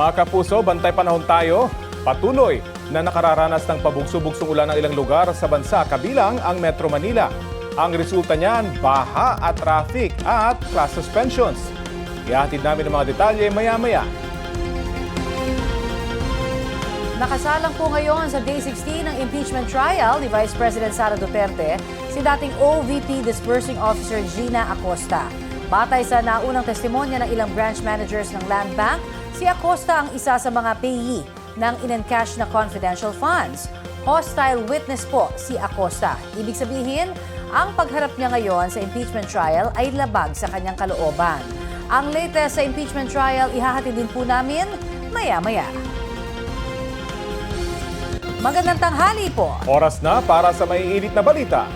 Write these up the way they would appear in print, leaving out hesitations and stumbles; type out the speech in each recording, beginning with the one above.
Mga kapuso, bantay panahon tayo. Patuloy na nakararanas ng pabugso-bugsong ulan ng ilang lugar sa bansa, kabilang ang Metro Manila. Ang resulta niyan, baha at traffic at class suspensions. Ihatid namin ang mga detalye maya-maya. Nakasalang po ngayon sa Day 16 ng impeachment trial ni Vice President Sara Duterte si dating OVP Disbursing Officer Gina Acosta. Batay sa naunang testimonya ng ilang branch managers ng Land Bank, si Acosta ang isa sa mga payee ng in-encash na confidential funds. Hostile witness po si Acosta. Ibig sabihin, ang pagharap niya ngayon sa impeachment trial ay labag sa kanyang kalooban. Ang latest sa impeachment trial, ihahatid din po namin maya-maya. Magandang tanghali po. Oras na para sa maiinit na balita.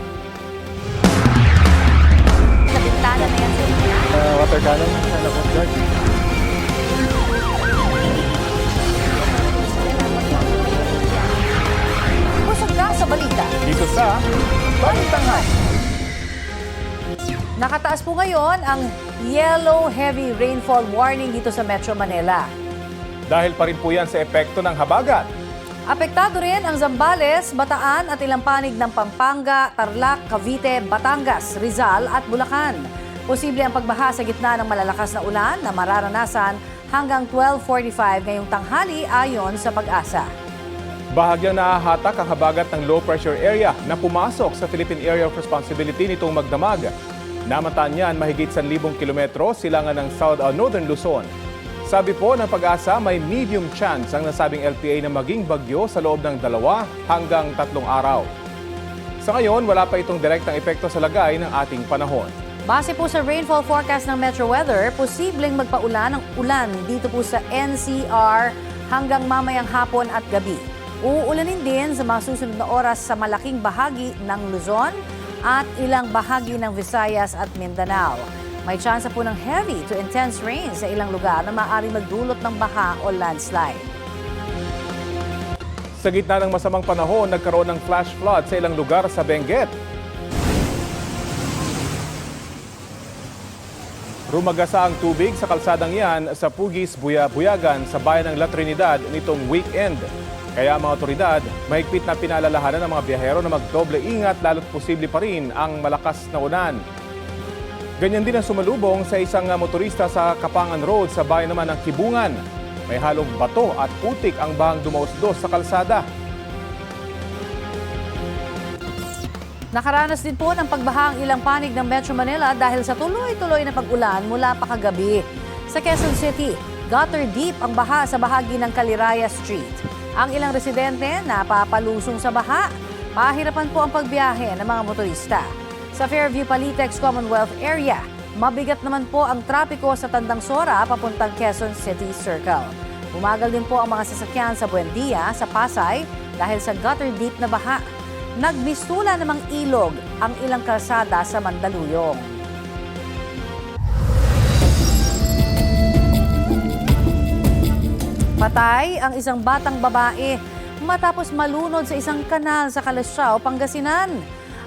Sa bintana na yan sa inyo. Water cannon sa Coast Guard. Busog na sa balita. Dito sa Balitangan. Nakataas po ngayon ang yellow heavy rainfall warning dito sa Metro Manila. Dahil pa rin po yan sa epekto ng habagat. Apektado rin ang Zambales, Bataan at ilang panig ng Pampanga, Tarlac, Cavite, Batangas, Rizal at Bulacan. Posible ang pagbaha sa gitna ng malalakas na ulan na mararanasan hanggang 12:45 ngayong tanghali ayon sa Pag-asa. Bahagyang nahahatak ang habagat ng low pressure area na pumasok sa Philippine Area of Responsibility nitong magdamag. Namataan niyan mahigit 1,000 kilometro silangan ng Northern Luzon. Sabi po ng Pag-asa, may medium chance ang nasabing LPA na maging bagyo sa loob ng 2 hanggang 3 araw. Sa ngayon, wala pa itong direktang epekto sa lagay ng ating panahon. Base po sa rainfall forecast ng Metro Weather, posibleng magpaulan ng ulan dito po sa NCR hanggang mamayang hapon at gabi. Uulanin din sa mga susunod na oras sa malaking bahagi ng Luzon at ilang bahagi ng Visayas at Mindanao. May tsansa po ng heavy to intense rain sa ilang lugar na maaaring magdulot ng baha o landslide. Sa gitna ng masamang panahon, nagkaroon ng flash flood sa ilang lugar sa Benguet. Rumagasa ang tubig sa kalsadang yan sa Pugis, Buyagan sa bayan ng La Trinidad nitong weekend. Kaya mga otoridad, mahigpit na pinalalahanan ng mga biyahero na magdoble ingat lalo't posible pa rin ang malakas na ulan. Ganyan din ang sumalubong sa isang motorista sa Kapangan Road sa bayan naman ng Kibungan. May halong bato at putik ang bahang dumausdos sa kalsada. Nakaranas din po ng pagbaha ang ilang panig ng Metro Manila dahil sa tuloy-tuloy na pag-ulan mula pa kagabi. Sa Quezon City, gutter deep ang baha sa bahagi ng Caliraya Street. Ang ilang residente napapalusong sa baha. Pahirapan po ang pagbiyahe ng mga motorista. Sa Fairview Palitex Commonwealth Area, mabigat naman po ang trapiko sa Tandang Sora papuntang Quezon City Circle. Bumagal din po ang mga sasakyan sa Buendia, sa Pasay dahil sa gutter deep na baha. Nagmistula namang ilog ang ilang kalsada sa Mandaluyong. Patay ang isang batang babae matapos malunod sa isang kanal sa Calasiao, Pangasinan.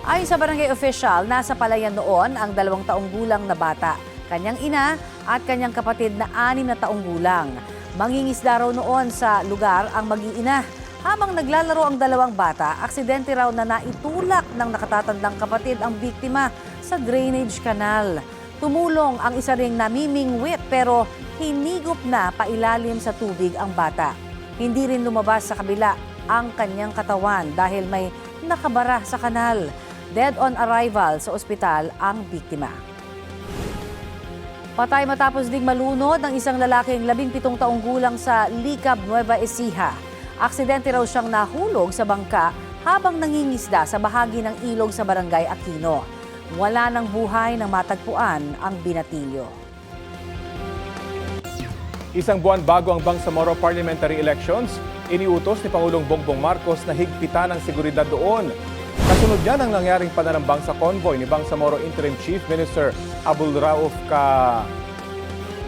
Ayon sa barangay official, nasa palayan noon ang 2 taong gulang na bata, kanyang ina at kanyang kapatid na 6 na taong gulang. Mangingisda raw noon sa lugar ang mag-iina. Habang naglalaro ang 2 bata, aksidente raw na naitulak ng nakatatandang kapatid ang biktima sa drainage canal. Tumulong ang isa ring namimingwit pero hinigop na pailalim sa tubig ang bata. Hindi rin lumabas sa kabila ang kanyang katawan dahil may nakabara sa kanal. Dead on arrival sa ospital ang biktima. Patay matapos ding malunod ang isang lalaking 17 taong gulang sa Licab, Nueva Ecija. Aksidente raw siyang nahulog sa bangka habang nangingisda sa bahagi ng ilog sa barangay Aquino. Wala ng buhay nang matagpuan ang binatilyo. Isang buwan bago ang Bangsamoro Parliamentary Elections, iniutos ni Pangulong Bongbong Marcos na higpitan ang seguridad doon. Kasunod niyan ang nangyaring pananambang sa convoy ni Bangsamoro Interim Chief Minister Abul Rauf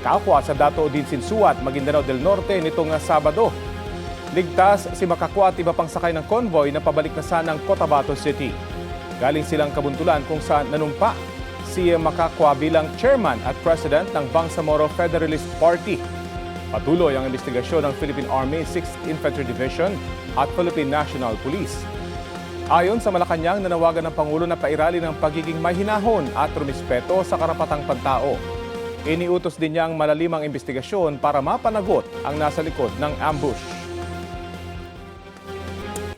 Capua sa Dato Dinsinsuat, Maguindanao del Norte nitong Sabado. Ligtas si Makakwa at iba pang sakay ng convoy na pabalik na sanang Cotabato City. Galing silang Kabuntulan kung saan nanumpa si Makakwa bilang chairman at president ng Bangsamoro Federalist Party. Patuloy ang investigasyon ng Philippine Army 6th Infantry Division at Philippine National Police. Ayon sa Malacanang, nanawagan ng Pangulo na pairali ng pagiging mahinahon at rumispeto sa karapatang pantao. Iniutos din niyang malalimang investigasyon para mapanagot ang nasa likod ng ambush.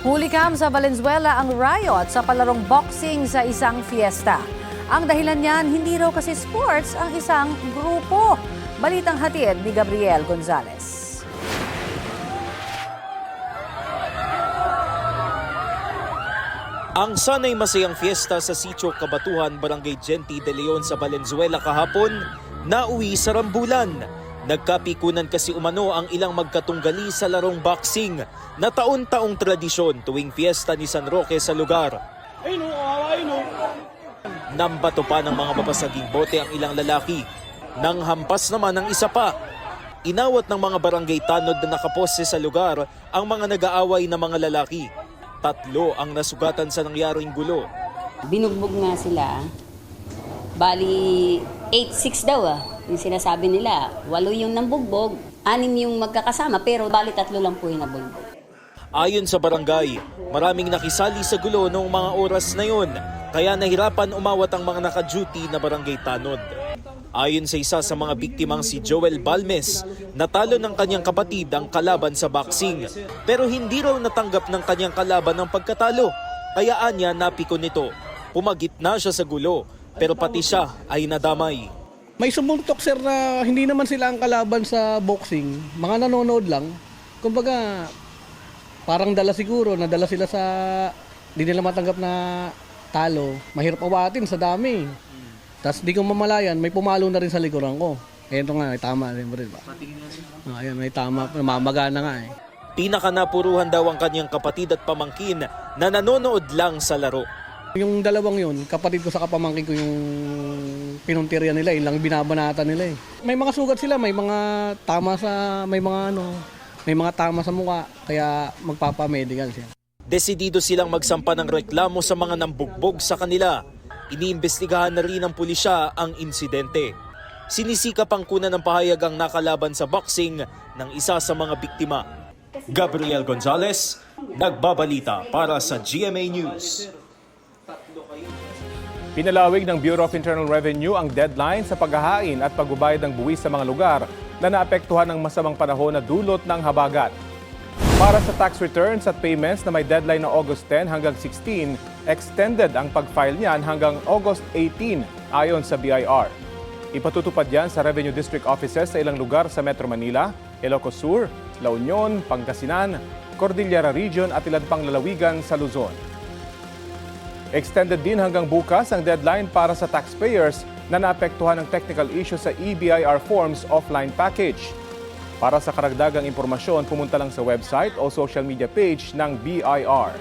Hulikam sa Valenzuela ang riot sa palarong boxing sa isang fiesta. Ang dahilan niyan, hindi raw kasi sports ang isang grupo. Balitang hatid ni Gabriel Gonzalez. Ang sanay masayang fiesta sa Sitio Kabatuhan, Barangay Genti de Leon sa Valenzuela kahapon, nauwi sa rambulan. Nagkapikunan kasi umano ang ilang magkatunggali sa larong boxing na taon-taong tradisyon tuwing fiesta ni San Roque sa lugar. Nambato pa ng mga babasaging bote ang ilang lalaki. Nang hampas naman ang isa pa. Inawat ng mga barangay tanod na nakapose sa lugar ang mga nag-aaway na mga lalaki. 3 ang nasugatan sa nangyaring gulo. Binugbog nga sila. Bali, 8-6 daw yung sinasabi nila. 8 yung nambugbog, 6 yung magkakasama, pero bali 3 lang po yung nabugbog. Ayon sa barangay, maraming nakisali sa gulo noong mga oras na yun, kaya nahirapan umawat ang mga naka-duty na barangay tanod. Ayon sa isa sa mga biktimang si Joel Balmes, natalo ng kanyang kapatid ang kalaban sa boxing. Pero hindi raw natanggap ng kanyang kalaban ang pagkatalo. Kaya anya napikon nito. Pumagit na siya sa gulo, pero pati siya ay nadamay. May sumuntok sir na hindi naman sila ang kalaban sa boxing. Mga nanonood lang. Kumbaga, parang nadala sila sa hindi nila matanggap na talo. Mahirap awatin sa dami. Tapos di ko mamalayan, may pumalo na rin sa likuran ko. Ito nga, tama rin ba? Ayan, may tama, mamagana nga eh. Pinakanapuruhan daw ang kanyang kapatid at pamangkin na nanonood lang sa laro. Yung dalawang yun, kapatid ko sa kapamangkin ko yung pinuntirya nila, ilang binabanata nila eh. May mga sugat sila, may mga tama sa mukha, kaya magpapamedical siya. Desidido silang magsampa ng reklamo sa mga nambugbog sa kanila. Iniimbestigahan na rin ng pulisya ang insidente. Sinisikap ang kunan ng pahayag ang nakalaban sa boxing ng isa sa mga biktima. Gabriel Gonzalez, nagbabalita para sa GMA News. Pinalawig ng Bureau of Internal Revenue ang deadline sa paghahain at pagbabayad ng buwis sa mga lugar na naapektuhan ng masamang panahon na dulot ng habagat. Para sa tax returns at payments na may deadline na August 10 hanggang 16, extended ang pag-file niyan hanggang August 18 ayon sa BIR. Ipatutupad yan sa Revenue District Offices sa ilang lugar sa Metro Manila, Ilocos Sur, La Union, Pangasinan, Cordillera Region at ilan pang lalawigan sa Luzon. Extended din hanggang bukas ang deadline para sa taxpayers na naapektuhan ng technical issue sa EBIR Forms offline package. Para sa karagdagang impormasyon, pumunta lang sa website o social media page ng BIR.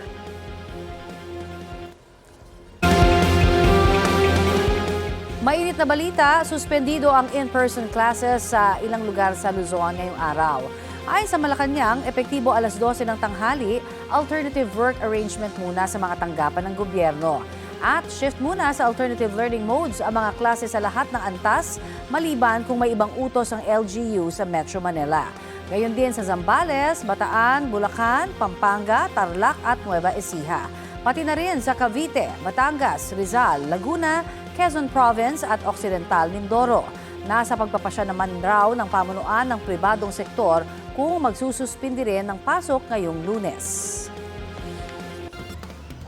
Mainit na balita, suspendido ang in-person classes sa ilang lugar sa Luzon ngayong araw. Ayon sa Malacanang, epektibo alas 12 ng tanghali, alternative work arrangement muna sa mga tanggapan ng gobyerno. At shift muna sa alternative learning modes ang mga klase sa lahat ng antas, maliban kung may ibang utos ang LGU sa Metro Manila. Gayon din sa Zambales, Bataan, Bulacan, Pampanga, Tarlac at Nueva Ecija. Pati na rin sa Cavite, Batangas, Rizal, Laguna, Quezon Province at Occidental Mindoro. Nasa pagpapasya naman raw ng pamunuan ng pribadong sektor kung magsususpindi rin ng pasok ngayong Lunes.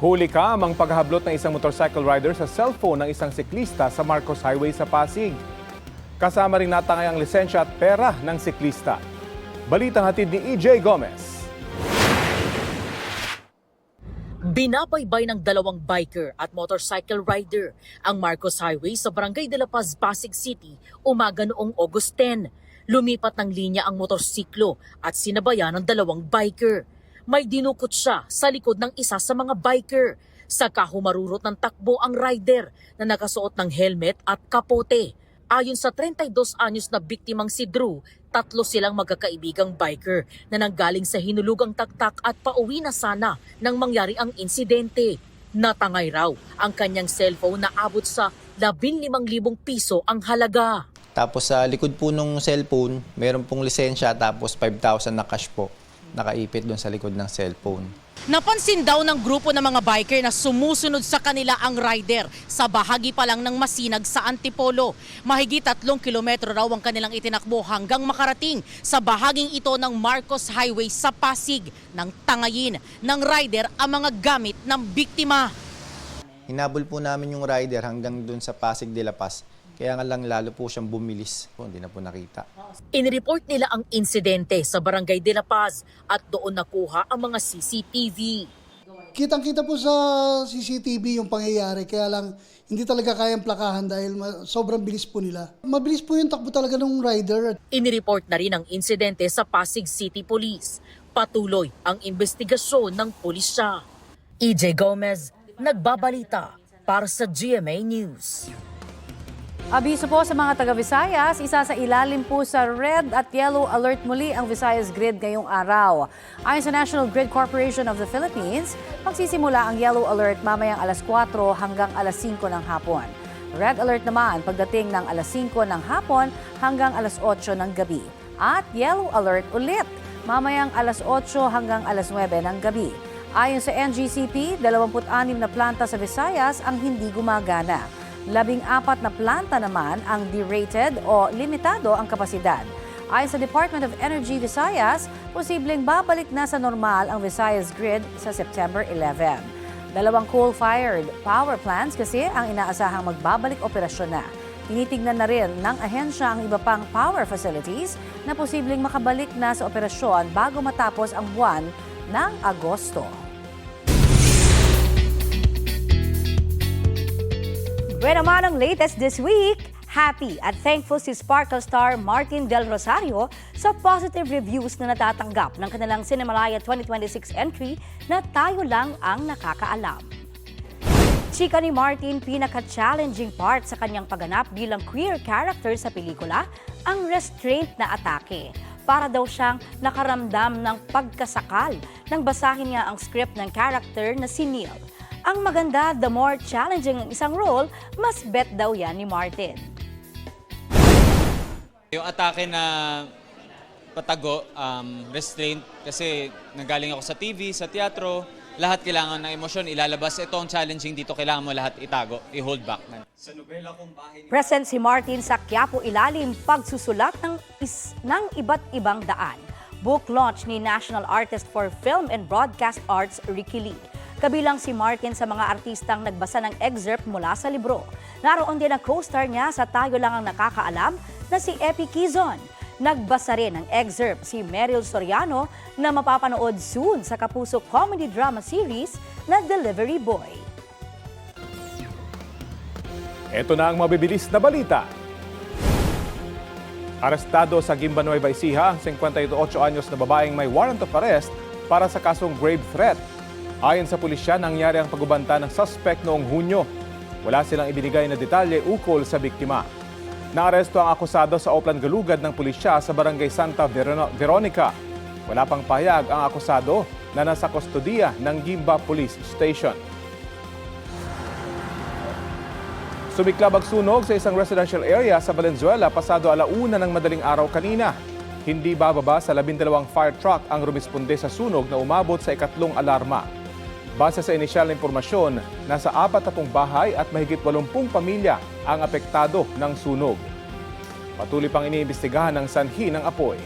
Hulikam ang paghahablot ng isang motorcycle rider sa cellphone ng isang siklista sa Marcos Highway sa Pasig. Kasama rin natangay ang lisensya at pera ng siklista. Balitang hatid ni EJ Gomez. Binabaybay ng 2 biker at motorcycle rider ang Marcos Highway sa Barangay de la Paz, Pasig City, umaga noong August 10. Lumipat ng linya ang motorsiklo at sinabayan ng 2 biker. May dinukot siya sa likod ng isa sa mga biker. Saka humarurot ng takbo ang rider na nakasuot ng helmet at kapote. Ayon sa 32 anyos na biktimang si Drew, 3 silang magkakaibigang biker na nanggaling sa hinulugang taktak at pauwi na sana nang mangyari ang insidente. Natangay raw ang kanyang cellphone na abot sa 15,000 piso ang halaga. Tapos sa likod po nung cellphone, meron pong lisensya tapos 5,000 na cash po. Nakaipit doon sa likod ng cellphone. Napansin daw ng grupo ng mga biker na sumusunod sa kanila ang rider sa bahagi pa lang ng Masinag sa Antipolo. Mahigit 3 kilometro raw ang kanilang itinakbo hanggang makarating sa bahaging ito ng Marcos Highway sa Pasig nang tangayin ng rider ang mga gamit ng biktima. Hinabol po namin yung rider hanggang doon sa Pasig de la Paz. Kaya nga lang lalo po siyang bumilis. Hindi na po nakita. Inireport nila ang insidente sa Barangay de la Paz at doon nakuha ang mga CCTV. Kitang-kita po sa CCTV yung pangyayari, kaya lang hindi talaga kayang plakahan dahil sobrang bilis po nila. Mabilis po yung takbo talaga ng rider. Inireport na rin ang insidente sa Pasig City Police. Patuloy ang investigasyon ng pulisya. EJ Gomez, nagbabalita para sa GMA News. Abiso po sa mga taga-Visayas, isa sa ilalim po sa red at yellow alert muli ang Visayas Grid ngayong araw. Ayon sa National Grid Corporation of the Philippines, magsisimula ang yellow alert mamayang alas 4 hanggang alas 5 ng hapon. Red alert naman pagdating ng alas 5 ng hapon hanggang alas 8 ng gabi. At yellow alert ulit mamayang alas 8 hanggang alas 9 ng gabi. Ayon sa NGCP, 26 na planta sa Visayas ang hindi gumagana. 14 na planta naman ang derated o limitado ang kapasidad. Ayon sa Department of Energy Visayas, posibleng babalik na sa normal ang Visayas Grid sa September 11. 2 coal-fired power plants kasi ang inaasahang magbabalik operasyon na. Tinitignan na rin ng ahensya ang iba pang power facilities na posibleng makabalik na sa operasyon bago matapos ang buwan ng Agosto. Well naman ang latest this week, happy at thankful si Sparkle star Martin Del Rosario sa positive reviews na natatanggap ng kanilang Cinemalaya 2026 entry na Tayo Lang Ang Nakakaalam. Chika ni Martin, pinaka-challenging part sa kanyang pagganap bilang queer character sa pelikula, ang restraint na atake. Para daw siyang nakaramdam ng pagkasakal nang basahin niya ang script ng character na si Neil. Ang maganda, the more challenging ang isang role, mas bet daw yan ni Martin. Yung atake na patago, restraint, kasi nanggaling ako sa TV, sa teatro, lahat kailangan ng emosyon, ilalabas. Ito ang challenging dito, kailangan mo lahat itago, i-hold back. Present si Martin sa Quiapo ilalim pagsusulat ng iba't ibang daan. Book launch ni National Artist for Film and Broadcast Arts, Ricky Lee. Kabilang si Martin sa mga artistang nagbasa ng excerpt mula sa libro. Naroon din ang co-star niya sa Tayo Lang Ang Nakakaalam na si Epi Quizon. Nagbasa rin ng excerpt si Meryl Soriano na mapapanood soon sa Kapuso comedy drama series na Delivery Boy. Ito na ang mabibilis na balita. Arestado sa Guimba, Nueva Ecija ang 58 anyos na babaeng may warrant of arrest para sa kasong grave threat. Ayon sa pulisya, nangyari ang pagbabanta ng suspect noong Hunyo. Wala silang ibinigay na detalye ukol sa biktima. Naaresto ang akusado sa Oplan Galugad ng pulisya sa Barangay Santa Veronica. Wala pang pahayag ang akusado na nasa kustodiya ng Guimba Police Station. Sumiklab ang sunog sa isang residential area sa Valenzuela pasado 1:00 ng madaling araw kanina. Hindi bababa sa 12 fire truck ang rumisponde sa sunog na umabot sa 2nd alarma. Base sa inisyal na impormasyon, nasa 40 bahay at mahigit 80 pamilya ang apektado ng sunog. Patuloy pang iniimbestigahan ng sanhi ng apoy.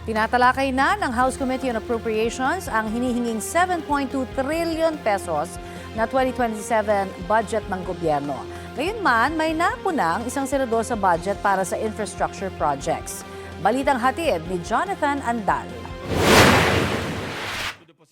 Tinatalakay na ng House Committee on Appropriations ang hinihinging 7.2 trillion pesos na 2027 budget ng gobyerno. Gayunman, may napuna ang isang senador sa budget para sa infrastructure projects. Balitang hatid ni Jonathan Andal.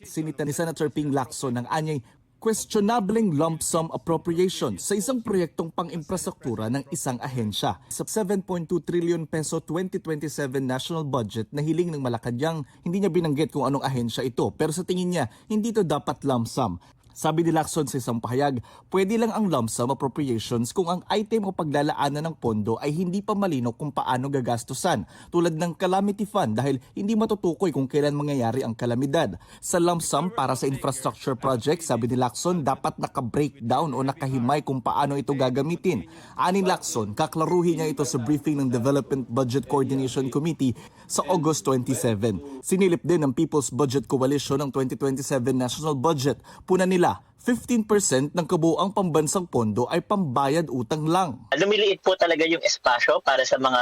Sinita ni Senator Ping Lacson ng anyay questionableng lump sum appropriation sa isang proyektong pang-infrastruktura ng isang ahensya. Sa 7.2 trillion peso 2027 national budget na hiling ng Malacanang, hindi niya binanggit kung anong ahensya ito. Pero sa tingin niya, hindi ito dapat lump sum. Sabi ni Lacson sa isang pahayag, pwede lang ang lump sum appropriations kung ang item o paglalaanan ng pondo ay hindi pa malino kung paano gagastusan, tulad ng calamity fund dahil hindi matutukoy kung kailan mangyayari ang kalamidad. Sa lump sum para sa infrastructure project, sabi ni Lacson, dapat naka-breakdown o nakahimay kung paano ito gagamitin. Ani Lacson, kaklaruhin niya ito sa briefing ng Development Budget Coordination Committee sa August 27. Sinilip din ng People's Budget Coalition ng 2027 National Budget. Puna nila 15% ng kabuuang pambansang pondo ay pambayad utang lang. Lumiliit po talaga yung espasyo para sa mga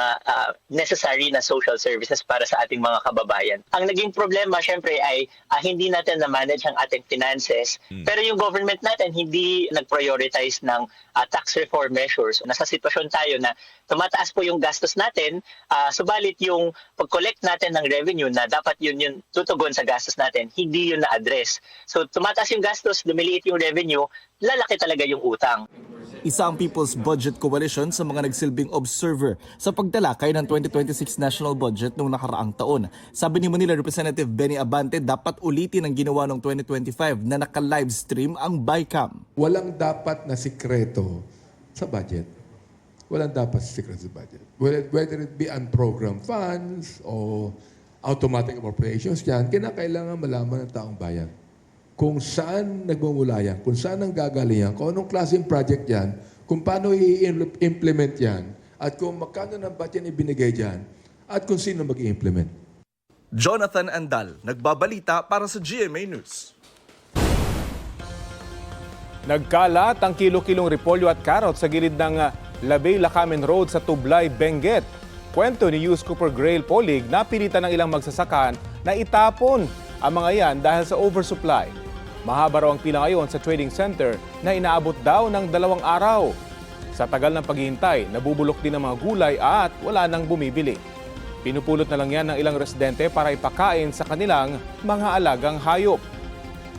necessary na social services para sa ating mga kababayan. Ang naging problema syempre ay hindi natin na-manage ang ating finances, pero yung government natin hindi nag-prioritize ng tax reform measures. Nasa sitwasyon tayo na tumataas po yung gastos natin, subalit yung pag-collect natin ng revenue na dapat yun tutugon sa gastos natin, hindi yun na-address. So tumataas yung gastos, lumiliit yung revenue, lalaki talaga yung utang. Isa ang People's Budget Coalition sa mga nagsilbing observer sa pagtalakay ng 2026 national budget noong nakaraang taon. Sabi ni Manila Representative Benny Abante, dapat ulitin ang ginawa noong 2025 na naka-livestream ang BICAM. Walang dapat na sikreto sa budget. Walang dapat sikreto sa budget. Whether it be unprogrammed funds o automatic appropriations yan, kinakailangan malaman ng taong bayan kung saan nagmumula yan, kung saan ang gagaling yan, kung anong klaseng project yan, kung paano i-implement yan, at kung magkano ng budget ibinigay dyan, at kung sino mag-i-implement. Jonathan Andal, nagbabalita para sa GMA News. Nagkalat ang kilo-kilong repolyo at karot sa gilid ng Labey-Lacamen Road sa Tublay, Benguet. Kwento ni Yus Cooper Grail Polig na pilitan ng ilang magsasakan na itapon ang mga yan dahil sa oversupply. Mahaba raw ang pila ngayon sa trading center na inaabot daw ng 2 araw. Sa tagal ng paghihintay, nabubulok din ang mga gulay at wala nang bumibili. Pinupulot na lang yan ng ilang residente para ipakain sa kanilang mga alagang hayop.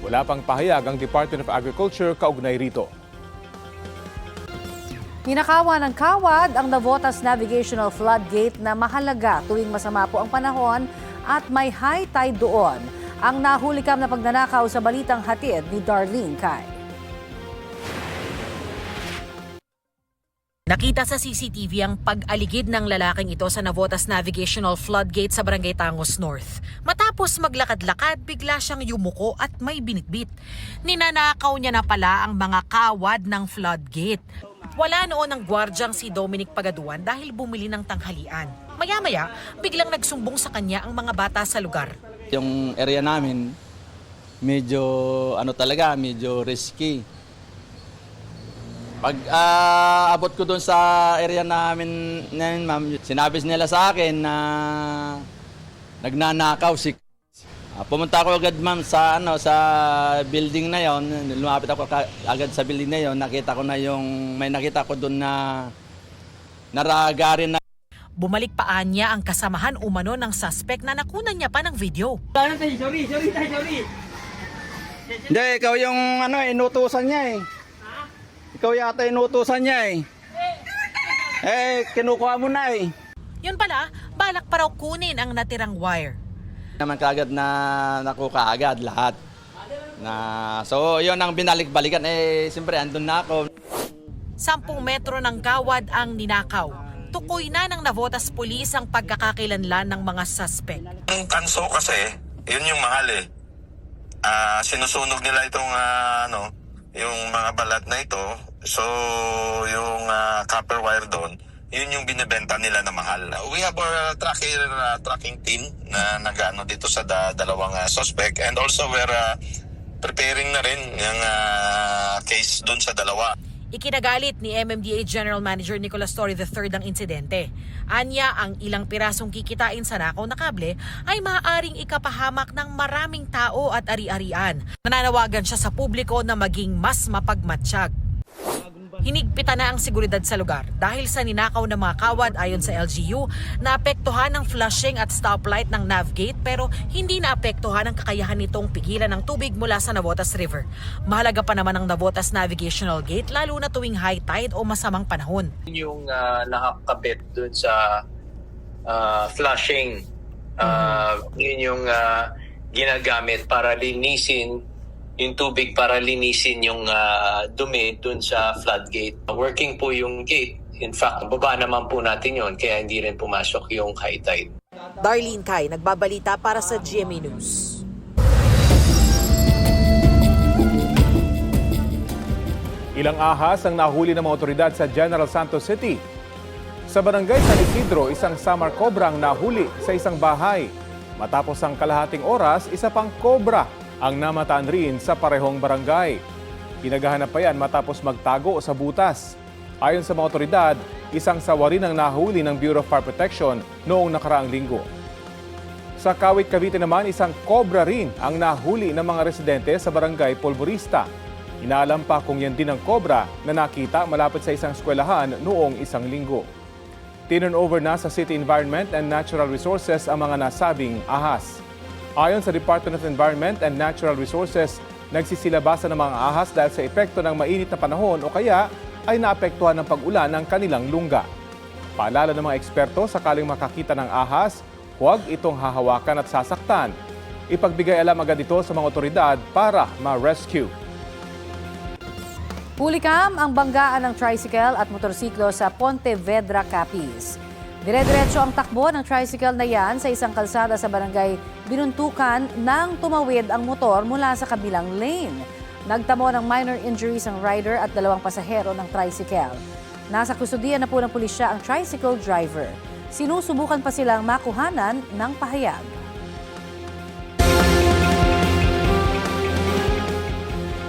Wala pang pahayag ang Department of Agriculture kaugnay rito. Ninakawan ng kawad ang Navotas Navigational Floodgate na mahalaga tuwing masama po ang panahon at may high tide doon. Ang nahulikam na pagnanakaw sa balitang hatid ni Darlene Kai. Nakita sa CCTV ang pag-aligid ng lalaking ito sa Navotas Navigational Floodgate sa Barangay Tangos North. Matapos maglakad-lakad, bigla siyang yumuko at may binitbit. Ninanakaw niya na pala ang mga kawad ng floodgate. Wala noon ang gwardyang si Dominic Pagaduan dahil bumili ng tanghalian. Maya-maya, biglang nagsumbong sa kanya ang mga bata sa lugar. Yung area namin, medyo medyo risky. Pag abot ko doon sa area namin, ma'am, sinabi nila sa akin na nagnanakaw si pumunta ako agad ma'am sa building na yon. Lumapit ako agad sa building na yon. Nakita ko na may nakita ko doon na naragarin na. Bumalik pa niya ang kasamahan umano ng suspect na nakunan niya pa ng video. Sorry. Hindi, ikaw yung inutusan niya eh. Ikaw yata inutusan niya eh. Kinukuha mo na eh. Yun pala, balak pa raw kunin ang natirang wire. Naman kaagad na nakuha agad lahat. So yun ang binalik-balikan siyempre andun na ako. 10 metro ng kawad ang ninakaw. Tukoy na ng Navotas Police ang pagkakakilanlan ng mga suspect. Yung kanso kasi, yun yung mahal eh. Sinusunog nila itong yung mga balat na ito. So yung copper wire doon, yun yung binibenta nila na mahal. We have our tracking team na nag-ano dito sa dalawang suspect, and also we're preparing na rin yung case doon sa dalawa. Ikinagalit ni MMDA General Manager Nicolas Torre III ang insidente. Anya, ang ilang pirasong kikitain sa nakaw na kable ay maaaring ikapahamak ng maraming tao at ari-arian. Nananawagan siya sa publiko na maging mas mapagmatsyag. Hinigpitan na ang seguridad sa lugar dahil sa ninakaw ng mga kawad. Ayon sa LGU, naapektuhan ng flushing at stoplight ng Navgate pero hindi naapektuhan ang kakayahan nitong pigilan ng tubig mula sa Navotas River. Mahalaga pa naman ang Navotas Navigational Gate lalo na tuwing high tide o masamang panahon. Yung nakakabit dun sa flushing, yun yung ginagamit para linisin yung tubig para linisin yung dumi dun sa floodgate. Working po yung gate. In fact, baba naman po natin yon kaya hindi rin pumasok yung high tide. Darlene Kai, nagbabalita para sa GMA News. Ilang ahas ang nahuli ng mga otoridad sa General Santos City. Sa barangay San Isidro, isang samar cobra ang nahuli sa isang bahay. Matapos ang kalahating oras, isa pang cobra ang namataan rin sa parehong barangay. Pinaghahanap pa yan matapos magtago sa butas. Ayon sa mga otoridad, isang sawa rin ang nahuli ng Bureau of Fire Protection noong nakaraang linggo. Sa Kawit, Cavite naman, isang cobra rin ang nahuli ng mga residente sa barangay Polvorista. Inaalam pa kung yan din ang cobra na nakita malapit sa isang eskwelahan noong isang linggo. Turnover na sa City Environment and Natural Resources ang mga nasabing ahas. Ayon sa Department of Environment and Natural Resources, nagsisilabasan ng mga ahas dahil sa epekto ng mainit na panahon o kaya ay naapektuhan ng pag-ulan ng kanilang lungga. Paalala ng mga eksperto, sakaling makakita ng ahas, huwag itong hahawakan at sasaktan. Ipagbigay alam agad ito sa mga otoridad para ma-rescue. Pulikam ang banggaan ng tricycle at motorsiklo sa Pontevedra, Capiz. Dire-diretso ang takbo ng tricycle na yan sa isang kalsada sa barangay Binuntukan nang tumawid ang motor mula sa kabilang lane. Nagtamo ng minor injuries ang rider at 2 pasahero ng tricycle. Nasa kustudiyan na po ng pulisya ang tricycle driver. Sinusubukan pa silang makuhanan ng pahayag.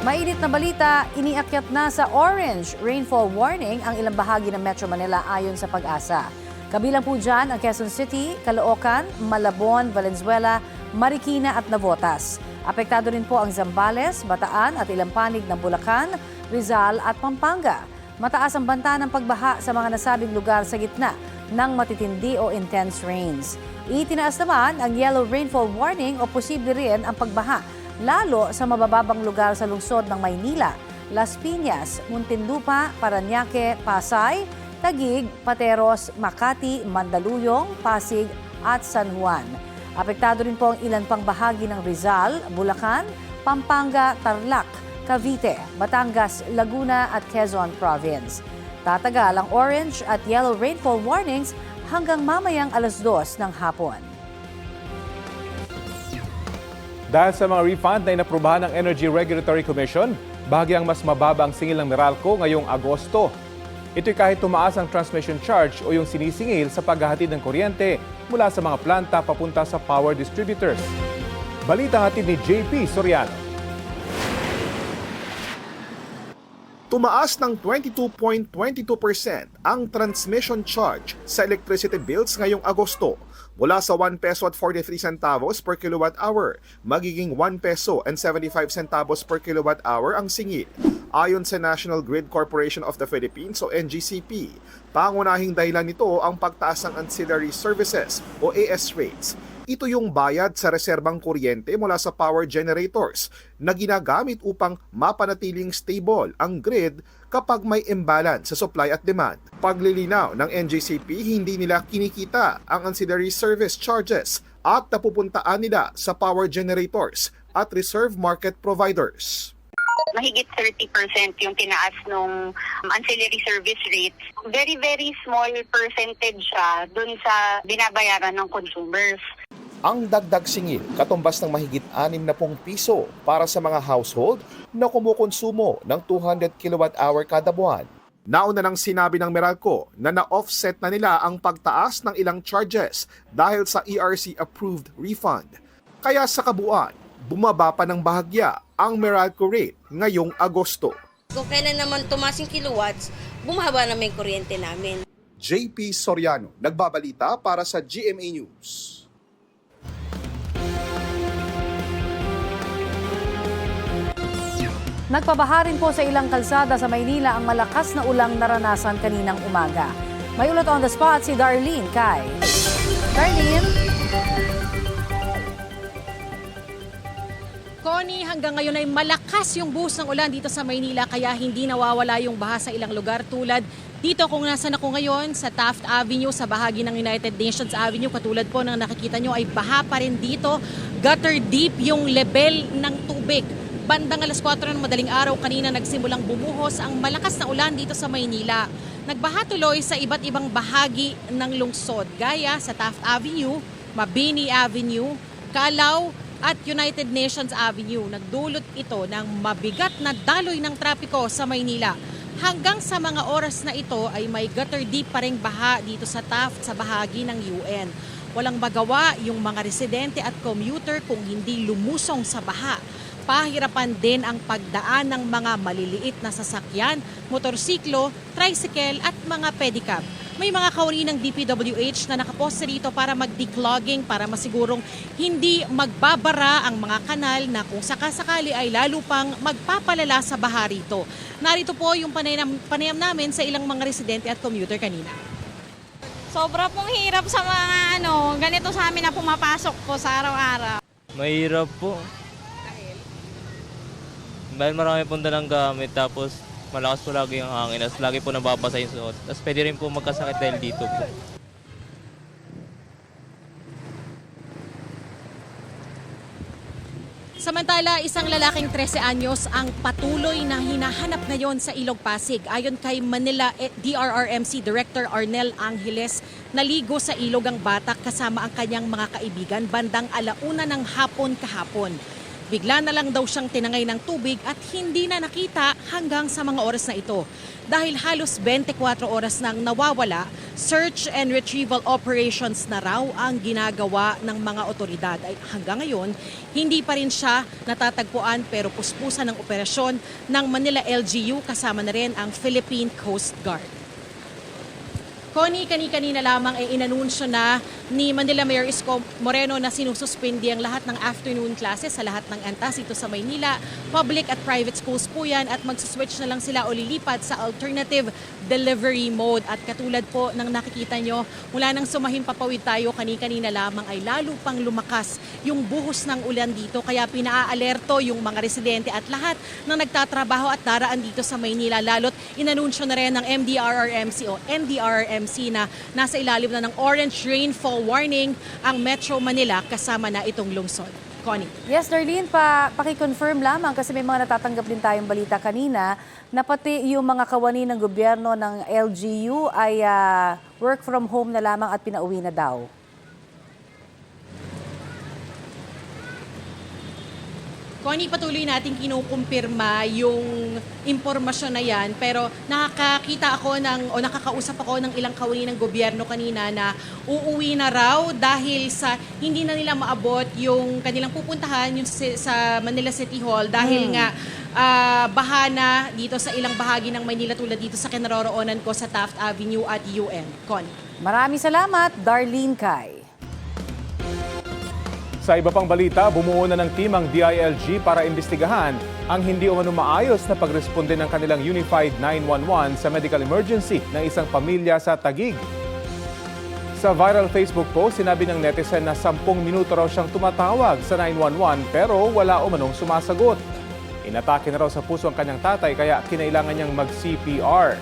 Mainit na balita, iniakyat na sa orange rainfall warning ang ilang bahagi ng Metro Manila ayon sa Pag-asa. Kabilang po dyan ang Quezon City, Caloocan, Malabon, Valenzuela, Marikina at Navotas. Apektado rin po ang Zambales, Bataan at ilang panig ng Bulacan, Rizal at Pampanga. Mataas ang banta ng pagbaha sa mga nasabing lugar sa gitna ng matitindi o intense rains. Itinaas naman ang yellow rainfall warning o posible rin ang pagbaha lalo sa mabababang lugar sa lungsod ng Maynila, Las Piñas, Muntinlupa, Parañaque, Pasay, Taguig, Pateros, Makati, Mandaluyong, Pasig at San Juan. Apektado rin po ang ilan pang bahagi ng Rizal, Bulacan, Pampanga, Tarlac, Cavite, Batangas, Laguna at Quezon Province. Tatagal ang orange at yellow rainfall warnings hanggang mamayang 2:00 ng hapon. Dahil sa mga refund na inaprubahan ng Energy Regulatory Commission, bahagyang mas mababa ang singil ng Meralco ngayong Agosto. Ito'y kahit tumaas ang transmission charge o yung sinisingil sa paghahatid ng kuryente mula sa mga planta papunta sa power distributors. Balita hatid ni JP Soriano. Tumaas ng 22.22% ang transmission charge sa electricity bills ngayong Agosto. Mula sa 1 peso at 43 centavos per kilowatt hour, magiging 1 peso and 75 centavos per kilowatt hour ang singil. Ayon sa National Grid Corporation of the Philippines o NGCP, pangunahing dahilan nito ang pagtaas ng ancillary services o AS rates. Ito yung bayad sa reserbang kuryente mula sa power generators na ginagamit upang mapanatiling stable ang grid kapag may imbalance sa supply at demand. Paglilinaw ng NGCP, hindi nila kinikita ang ancillary service charges at napupuntaan nila sa power generators at reserve market providers. Mahigit 30% yung tinaas nung ancillary service rates. Very, very small percentage siya dun sa binabayaran ng consumers. Ang dagdag singil, katumbas ng mahigit 60 piso para sa mga household na kumukonsumo ng 200 kWh kada buwan. Nauna nang sinabi ng Meralco na na-offset na nila ang pagtaas ng ilang charges dahil sa ERC-approved refund. Kaya sa kabuuan, bumaba pa ng bahagya ang Meralco rate ngayong Agosto. Kung kailan naman tumaas yung kilowatts, bumaba naman yung kuryente namin. JP Soriano, nagbabalita para sa GMA News. Nagpabaha rin po sa ilang kalsada sa Maynila ang malakas na ulang naranasan kaninang umaga. May ulat on the spot si Darlene Kai. Darlene? Connie, hanggang ngayon ay malakas yung buhos ng ulan dito sa Maynila kaya hindi nawawala yung baha sa ilang lugar tulad dito kung nasan ako ngayon sa Taft Avenue sa bahagi ng United Nations Avenue. Katulad po ng nakikita nyo ay baha pa rin dito. Gutter deep yung level ng tubig. bandang alas 4 ng madaling araw kanina nagsimulang bumuhos ang malakas na ulan dito sa Maynila. Nagbaha tuloy sa iba't ibang bahagi ng lungsod gaya sa Taft Avenue, Mabini Avenue, Calao at United Nations Avenue. Nagdulot ito ng mabigat na daloy ng trapiko sa Maynila. Hanggang sa mga oras na ito ay may gutter deep pa ring baha dito sa Taft sa bahagi ng UN. Walang magawa yung mga residente at commuter kung hindi lumusong sa baha. Pahirapan din ang pagdaan ng mga maliliit na sasakyan, motorsiklo, tricycle at mga pedicab. May mga kawani ng DPWH na nakaposte rito para mag-declogging para masigurong hindi magbabara ang mga kanal na kung sakasakali ay lalo pang magpapalala sa baha rito. Narito po yung panayam namin sa ilang mga residente at commuter kanina. Sobra pong hirap sa mga ganito sa amin na pumapasok po sa araw-araw. Mahirap po. Dahil marami pong dalang gamit tapos malakas po lagi ang hangin at lagi po nababasa yung suot. Tapos pwede rin po magkasakit dahil dito po. Samantala, isang lalaking 13 anyos ang patuloy na hinahanap ngayon sa Ilog Pasig. Ayon kay Manila DRRMC Director Arnel Angeles, naligo sa ilog ang bata kasama ang kanyang mga kaibigan bandang 1:00 ng hapon kahapon. Bigla na lang daw siyang tinangay ng tubig at hindi na nakita hanggang sa mga oras na ito. Dahil halos 24 oras nang nawawala, search and retrieval operations na raw ang ginagawa ng mga otoridad. Ay hanggang ngayon, hindi pa rin siya natatagpuan pero puspusan ng operasyon ng Manila LGU kasama na rin ang Philippine Coast Guard. Connie, kanina lamang ay inanunsyo na ni Manila Mayor Isko Moreno na sinususpindi ang lahat ng afternoon classes sa lahat ng antas dito sa Maynila. Public at private schools po yan at magsuswitch na lang sila o lilipat sa alternative delivery mode. At katulad po ng nakikita nyo, mula nang sumahim papawid tayo kanina lamang ay lalo pang lumakas yung buhos ng ulan dito. Kaya pinaalerto yung mga residente at lahat ng nagtatrabaho at daraan dito sa Maynila. Lalo't inanunsyo na rin ng MDRRMC o NDRRMC na nasa ilalim na ng orange rainfall warning ang Metro Manila kasama na itong lungsod. Connie. Yes, Darlene, paki-confirm lamang kasi may mga natatanggap din tayong balita kanina na pati yung mga kawani ng gobyerno ng LGU ay work from home na lamang at pinauwi na daw. Connie, patuloy natin kinukumpirma yung impormasyon na yan pero nakakausap ako ng ilang kawani ng gobyerno kanina na uuwi na raw dahil sa hindi na nila maabot yung kanilang pupuntahan yung sa Manila City Hall dahil nga baha na dito sa ilang bahagi ng Maynila tulad dito sa kinaroroonan ko sa Taft Avenue at UN. Connie. Maraming salamat, Darlene Kai. Sa iba pang balita, bumuo na ng team ang DILG para imbestigahan ang hindi umano maayos na pagresponde ng kanilang Unified 911 sa medical emergency ng isang pamilya sa Taguig. Sa viral Facebook post, sinabi ng netizen na 10 minuto raw siyang tumatawag sa 911 pero wala umanong sumasagot. Inatake na raw sa puso ang kanyang tatay kaya kinailangan niyang mag-CPR.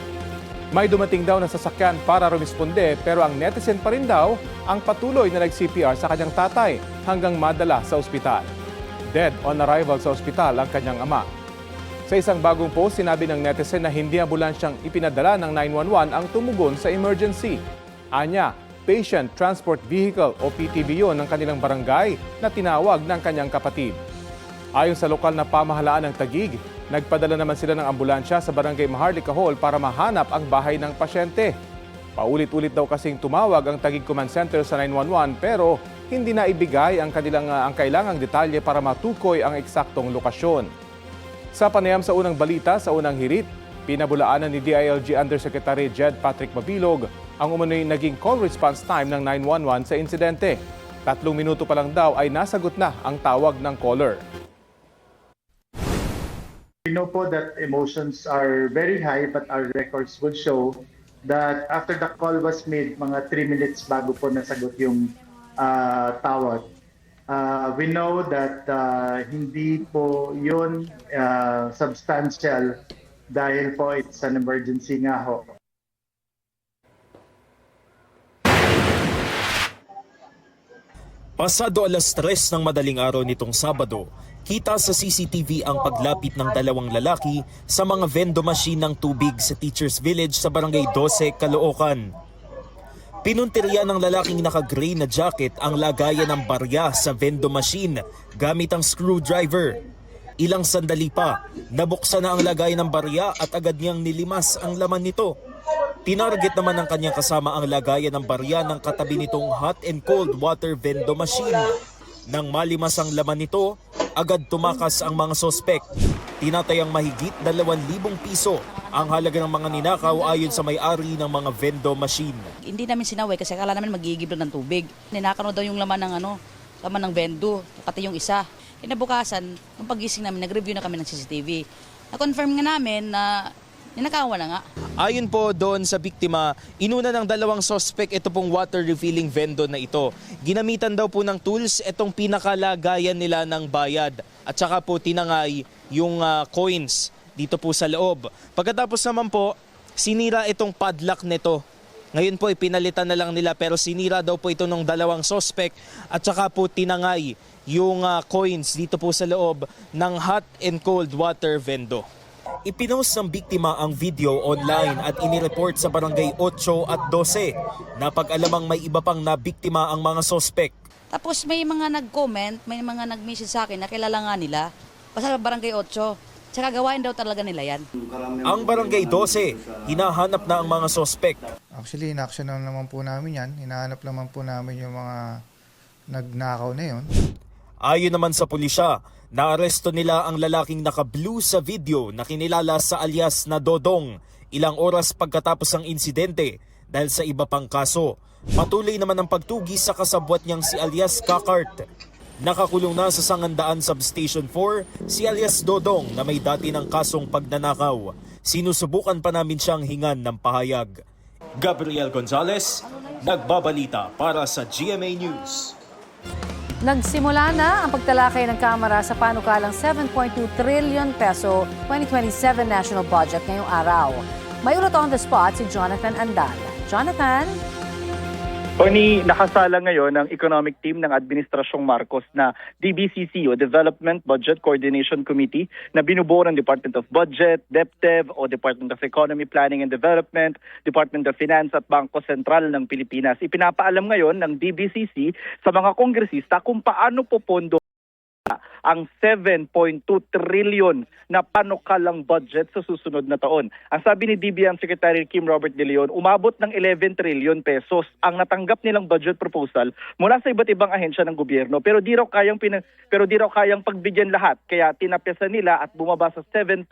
May dumating daw na sasakyan para rumisponde pero ang netizen pa rin daw ang patuloy na nag-CPR sa kanyang tatay hanggang madala sa ospital. Dead on arrival sa ospital ang kanyang ama. Sa isang bagong post, sinabi ng netizen na hindi ambulansyang ipinadala ng 911 ang tumugon sa emergency. Anya, Patient Transport Vehicle o PTV yun ng kanilang barangay na tinawag ng kanyang kapatid. Ayon sa lokal na pamahalaan ng Taguig, nagpadala naman sila ng ambulansya sa barangay Maharlika Hall para mahanap ang bahay ng pasyente. Paulit-ulit daw kasing tumawag ang Taguig Command Center sa 911 pero hindi na ibigay ang kailangang detalye para matukoy ang eksaktong lokasyon. Sa panayam sa unang balita sa unang hirit, pinabulaanan ni DILG Undersecretary Jed Patrick Mabilog ang umano'y naging call response time ng 911 sa insidente. 3 minuto pa lang daw ay nasagot na ang tawag ng caller. We know po that emotions are very high but our records would show that after the call was made, mga 3 minutes bago po nasagot yung tawag. We know that hindi po yun substantial dahil po it's an emergency nga ho. Pasado 3:00 ng madaling araw nitong Sabado, Kita sa CCTV ang paglapit ng dalawang lalaki sa mga vendo machine ng tubig sa Teachers Village sa Barangay 12, Caloocan. Pinuntirya ng lalaking naka-gray na jacket ang lagayan ng barya sa vendo machine gamit ang screwdriver. Ilang sandali pa, nabuksan na ang lagayan ng barya at agad niyang nilimas ang laman nito. Tinarget naman ng kanyang kasama ang lagayan ng barya ng katabi nitong hot and cold water vendo machine. Nang malimas ang laman nito, agad tumakas ang mga sospek. Tinatayang mahigit 2,000 piso ang halaga ng mga ninakaw ayon sa may-ari ng mga vendo machine. Hindi namin sinaway kasi akala namin magigibla ng tubig. Ninakaw daw yung laman ng laman ng vendo, pati yung isa. Kinabukasan, nung pagising namin, nag-review na kami ng CCTV. Na-confirm nga namin na ninakawan na nga. Ayon po doon sa biktima, inuna ng 2 sospek ito pong water refilling vendo na ito. Ginamitan daw po ng tools itong pinakalagayan nila ng bayad at saka po tinangay yung coins dito po sa loob. Pagkatapos naman po, sinira itong padlock nito. Ngayon po ipinalitan na lang nila pero sinira daw po ito ng 2 sospek at saka po tinangay yung coins dito po sa loob ng hot and cold water vendo. Ipinost ng biktima ang video online at inireport sa barangay 8 at 12. Napag-alamang may iba pang nabiktima ang mga sospek. Tapos may mga nag-comment, may mga nag-message sa akin na kilala nga nila. Basta barangay 8. Tsaka gawain daw talaga nila yan. Ang barangay 12, hinahanap na ang mga sospek. Actually, in-action naman po namin yan. Hinahanap naman po namin yung mga nagnakaw na yun. Ayon naman sa pulisya, naaresto nila ang lalaking naka-blue sa video na kinilala sa alias na Dodong ilang oras pagkatapos ng insidente dahil sa iba pang kaso. Patuloy naman ang pagtugi sa kasabwat niyang si alias Kakart. Nakakulong na sa Sangandaan Substation 4 si alias Dodong na may dati ng kasong pagnanakaw. Sinusubukan pa namin siyang hingan ng pahayag. Gabriel Gonzalez, nagbabalita para sa GMA News. Nagsimula na ang pagtalakay ng Kamara sa panukalang 7.2 trillion peso 2027 national budget ngayong araw. May ulat on the spot si Jonathan Andal. Jonathan? Tony, nakasala ngayon ang economic team ng Administrasyong Marcos na DBCC o Development Budget Coordination Committee na binubuo ng Department of Budget, DepDev o Department of Economy, Planning and Development, Department of Finance at Bangko Sentral ng Pilipinas. Ipinapaalam ngayon ng DBCC sa mga kongresista kung paano popondo ang 7.2 trillion na panukalang budget sa susunod na taon. Ang sabi ni DBM Secretary Kim Robert De Leon, umabot ng 11 trillion pesos ang natanggap nilang budget proposal mula sa iba't ibang ahensya ng gobyerno pero di raw kayang pagbigyan lahat kaya tinapyasan nila at bumaba sa 7.2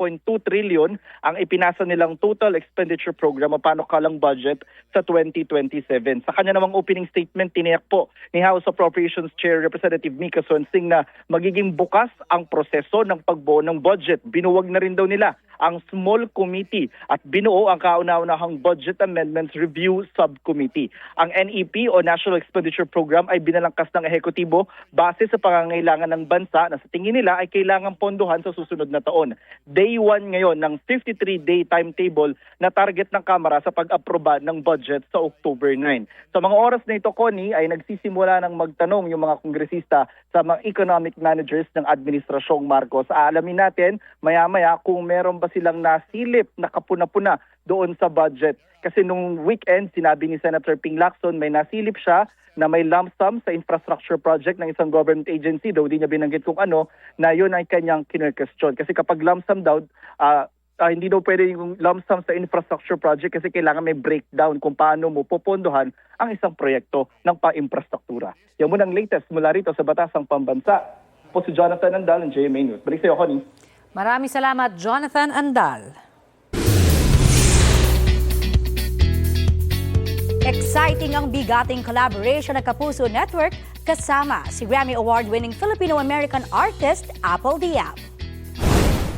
trillion ang ipinasa nilang total expenditure program o panukalang budget sa 2027. Sa kanya namang opening statement, tiniyak po ni House Appropriations Chair Representative Mika Sonsing na magiging bukas ang proseso ng pagbuo ng budget. Binuwag na rin daw nila ang small committee at binuo ang kauna-unahang Budget Amendments Review Subcommittee. Ang NEP o National Expenditure Program ay binalangkas ng ehekutibo base sa pangangailangan ng bansa na sa tingin nila ay kailangang pondohan sa susunod na taon. Day 1 ngayon ng 53-day timetable na target ng Kamara sa pag-aproba ng budget sa October 9. Sa mga oras na ito, Connie, ay nagsisimula ng magtanong yung mga kongresista sa mga economic managers ng Administrasyong Marcos. Aalamin natin maya-maya kung meron ba silang nasilip na kapuna-puna doon sa budget. Kasi nung weekend, sinabi ni Senator Ping Lacson, may nasilip siya na may lump sum sa infrastructure project ng isang government agency, daw di niya binanggit kung ano, na yun ay kanyang kinquestion. Kasi kapag lump sum daw, hindi daw pwede yung lump sum sa infrastructure project kasi kailangan may breakdown kung paano mo popondohan ang isang proyekto ng pa-infrastruktura. Yan muna ang latest mula rito sa Batasang Pambansa. Po si Jonathan Andal ng GMA News. Balik sa'yo, Connie. Maraming salamat, Jonathan Andal. Exciting ang bigating collaboration ng Kapuso Network kasama si Grammy Award-winning Filipino-American artist Apple Diab.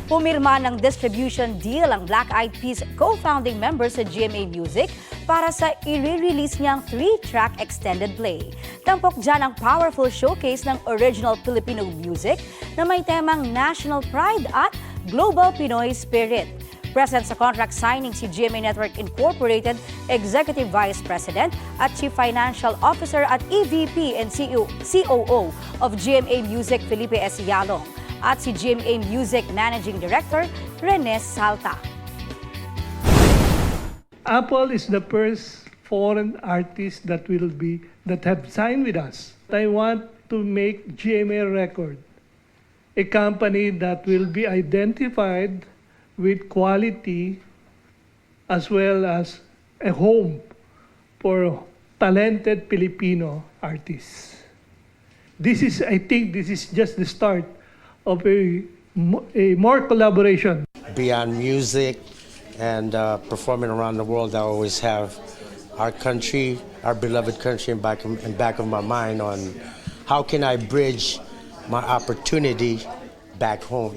Pumirma ng distribution deal ang Black Eyed Peas co-founding member sa GMA Music para sa i-release niyang 3-track extended play. Tampok dyan ang powerful showcase ng original Filipino music na may temang national pride at global Pinoy spirit. Present sa contract signing si GMA Network Incorporated Executive Vice President at Chief Financial Officer at EVP and COO of GMA Music Felipe S. Yalong. at si GMA Music Managing Director Rene Salta. Apple is the first foreign artist that have signed with us. I want to make GMA Record a company that will be identified with quality as well as a home for talented Filipino artists. I think this is just the start of a more collaboration. Beyond music and performing around the world, I always have our country, our beloved country in back of my mind on how can I bridge my opportunity back home.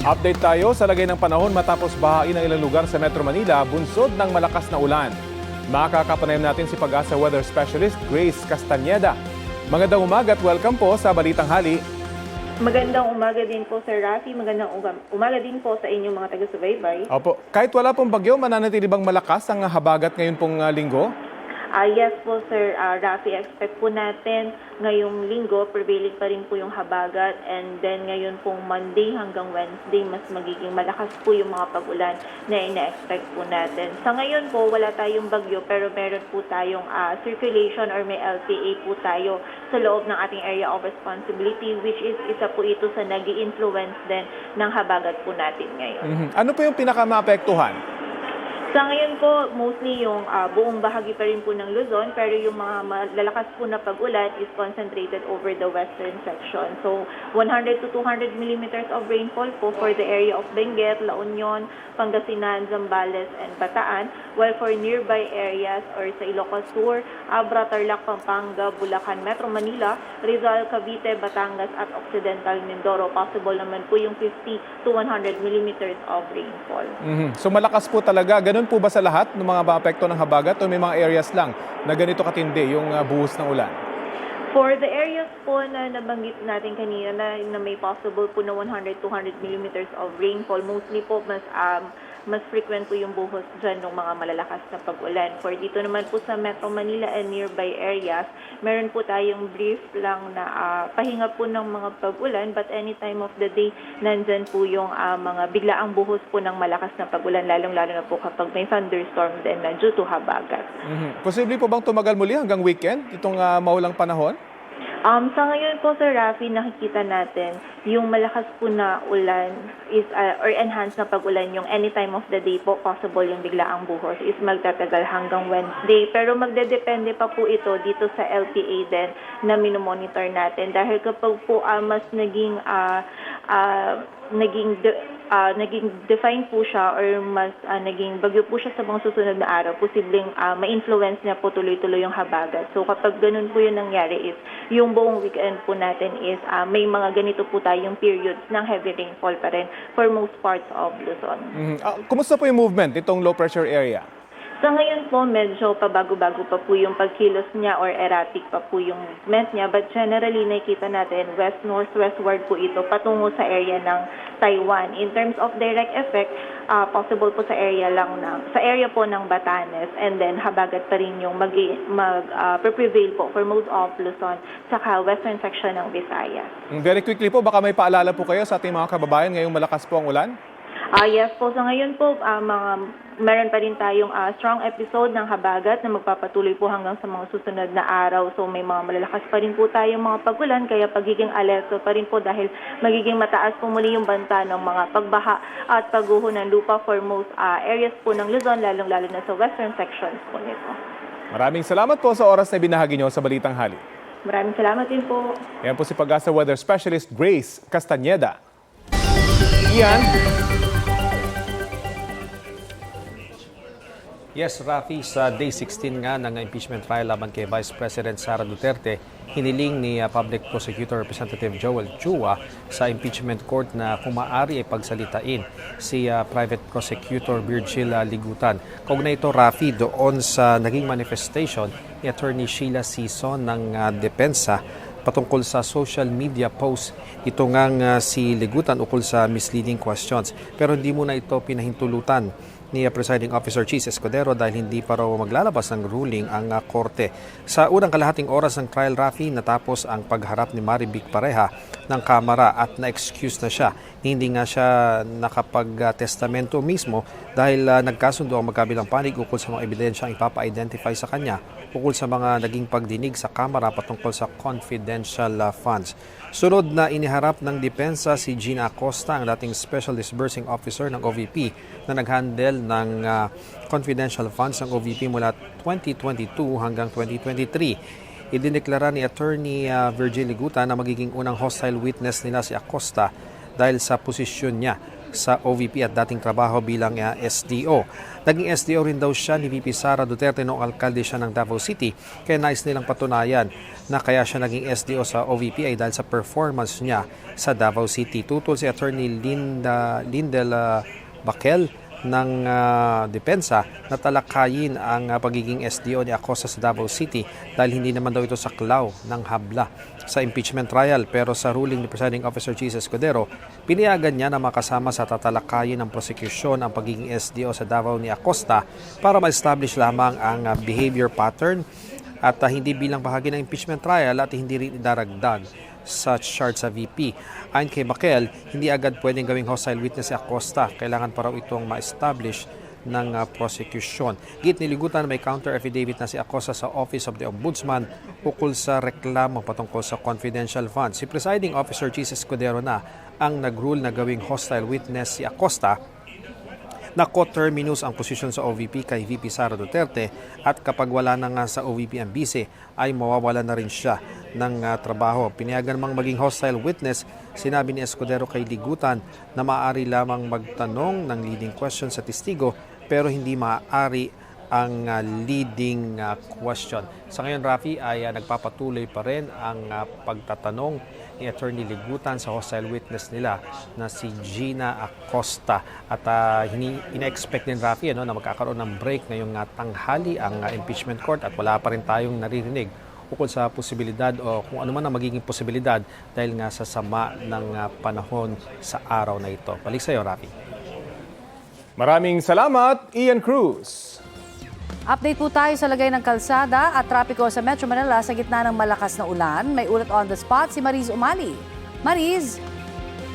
Update tayo sa lagay ng panahon matapos bahain ng ilang lugar sa Metro Manila bunsod ng malakas na ulan. Makakapanayam natin si Pag-asa Weather Specialist Grace Castañeda. Magandang umaga at welcome po sa Balitang Hali. Magandang umaga din po, Sir Rafi. Magandang umaga din po sa inyong mga taga-subaybay. Opo. Kahit wala pong bagyo, mananatili bang malakas ang habagat ngayon pong linggo? Yes po, Sir Rafi. Expect po natin ngayong linggo, prevailing pa rin po yung habagat. And then ngayon pong Monday hanggang Wednesday, mas magiging malakas po yung mga pag-ulan na ina-expect po natin. Sa ngayon po, wala tayong bagyo pero meron po tayong circulation or may LPA po tayo sa loob ng ating area of responsibility, which is isa po ito sa nag-i-influence din ng habagat po natin ngayon. Ano po yung pinaka-maapektuhan? Sa ngayon po, mostly yung buong bahagi pa rin po ng Luzon, pero yung mga malalakas po na pag-ulan is concentrated over the western section. So, 100 to 200 millimeters of rainfall po for the area of Benguet, La Union, Pangasinan, Zambales, and Bataan, while for nearby areas or sa Ilocos Sur, Abra, Tarlac, Pampanga, Bulacan, Metro Manila, Rizal, Cavite, Batangas, at Occidental Mindoro, possible naman po yung 50 to 100 millimeters of rainfall. So malakas po talaga. Ganun po ba sa lahat ng mga maapekto ng habagat o may mga areas lang na ganito katindi yung buhos ng ulan? For the areas po na nabanggit natin kanina na may possible po na 100-200 millimeters of rainfall, mostly po mas frequent po yung buhos dyan ng mga malalakas na pag-ulan. For dito naman po sa Metro Manila and nearby areas, meron po tayong brief lang na pahinga po ng mga pag-ulan, but any time of the day, nandyan po yung mga biglaang buhos po ng malakas na pag-ulan, lalong-lalo na po kapag may thunderstorm din na due to habagat. Posible po bang tumagal muli hanggang weekend itong maulang panahon? Sa ngayon po, Sir Rafi, nakikita natin yung malakas po na ulan is or enhanced na pag-ulan yung any time of the day po, possible yung biglaang buhos is magtatagal hanggang Wednesday. Pero magdedepende pa po ito dito sa LPA din na minomonitor natin. Dahil kapag po mas naging define po siya or mas naging bagyo po siya sa mga susunod na araw, posibleng ma-influence niya po tuloy-tuloy yung habagat. So kapag ganun po yung nangyari is, yung buong weekend po natin is may mga ganito po tayong periods ng heavy rainfall pa rin for most parts of Luzon. Kumusta po yung movement itong low pressure area? Sa ngayon po, medyo pabago-bago pa po yung pagkilos niya or erratic pa po yung movement niya. But generally, nakikita natin west-northwestward po ito patungo sa area ng Taiwan. In terms of direct effect, possible po sa area po ng Batanes, and then habagat pa rin yung prevail po for most of Luzon saka western section ng Visayas. Very quickly po, baka may paalala po kayo sa ating mga kababayan ngayong malakas po ang ulan? Yes po, sa ngayon po, meron pa rin tayong strong episode ng habagat na magpapatuloy po hanggang sa mga susunod na araw. So may mga malalakas pa rin po tayong mga pag-ulan, kaya pagiging alerto pa rin po dahil magiging mataas po muli yung banta ng mga pagbaha at pagguho ng lupa for most areas po ng Luzon, lalong-lalo na sa western sections po nito. Maraming salamat po sa oras na binahagi nyo sa Balitang Hali. Maraming salamat din po. Yan po si Pag-asa Weather Specialist Grace Castañeda. Ian. Yes, Rafi, sa Day 16 nga ng impeachment trial laban kay Vice President Sara Duterte, hiniling ni Public Prosecutor Representative Joel Chua sa impeachment court na kung maaari ay pagsalitain si Private Prosecutor Virgil Ligutan. Kaugnay ito, Rafi, doon sa naging manifestation ni Attorney Sheila Sison ng Depensa patungkol sa social media post ito ngang si Ligutan ukol sa misleading questions. Pero hindi muna ito pinahintulutan ni Presiding Officer Cheese Escudero dahil hindi pa raw maglalabas ng ruling ang korte. Sa unang kalahating oras ng trial, Rafi, natapos ang pagharap ni Marivic Pareha ng kamera at na-excuse na siya. Hindi nga siya nakapag-testamento mismo dahil nagkasundo ang magkabilang panig ukol sa mga ebidensyang ipapa-identify sa kanya ukol sa mga naging pagdinig sa kamera patungkol sa confidential funds. Sunod na iniharap ng depensa si Gina Acosta, ang dating Special Disbursing Officer ng OVP na nag-handle ng confidential funds ng OVP mula 2022 hanggang 2023. Idineklara ni Attorney Virgil Liguta na magiging unang hostile witness nila si Acosta dahil sa posisyon niya sa OVP at dating trabaho bilang SDO. Naging SDO rin daw siya ni VP Sara Duterte noong alkalde siya ng Davao City, kaya nais nilang patunayan na kaya siya naging SDO sa OVP ay dahil sa performance niya sa Davao City. Tutol si Attorney Lindel Bakel ng depensa na talakayin ang pagiging SDO ni Acosta sa Davao City dahil hindi naman daw ito saklaw ng habla sa impeachment trial, pero sa ruling ni Presiding Officer Cheese Escudero, pinayagan niya na makasama sa tatalakayin ng prosecution ang pagiging SDO sa Davao ni Acosta para ma-establish lamang ang behavior pattern at hindi bilang bahagi ng impeachment trial at hindi rin idaragdag sa charge sa VP. Ayon kay Bakel, hindi agad pwedeng gawing hostile witness si Acosta. Kailangan pa raw itong ma-establish ng prosecution. Git niligutan may counter affidavit na si Acosta sa Office of the Ombudsman ukol sa reklamo patungkol sa confidential funds. Si Presiding Officer Cheese Escudero na ang nag-rule na gawing hostile witness si Acosta na co-terminus ang posisyon sa OVP kay VP Sara Duterte at kapag wala na nga sa OVP ang bise ay mawawala na rin siya ng trabaho. Pinayagan namang maging hostile witness, sinabi ni Escudero kay Ligutan na maaari lamang magtanong ng leading question sa testigo pero hindi maaari ang leading question. Sa ngayon, Rafi, ay nagpapatuloy pa rin ang pagtatanong ni Attorney Ligutan sa hostile witness nila na si Gina Acosta. At ina-expect din, Rafi, na magkakaroon ng break ngayong tanghali ang impeachment court at wala pa rin tayong naririnig ukol sa posibilidad o kung ano man ang magiging posibilidad dahil nga sa sama ng panahon sa araw na ito. Balik sa iyo, Rafi. Maraming salamat, Ian Cruz. Update po tayo sa lagay ng kalsada at trapiko sa Metro Manila sa gitna ng malakas na ulan. May ulat on the spot si Mariz Umali. Mariz!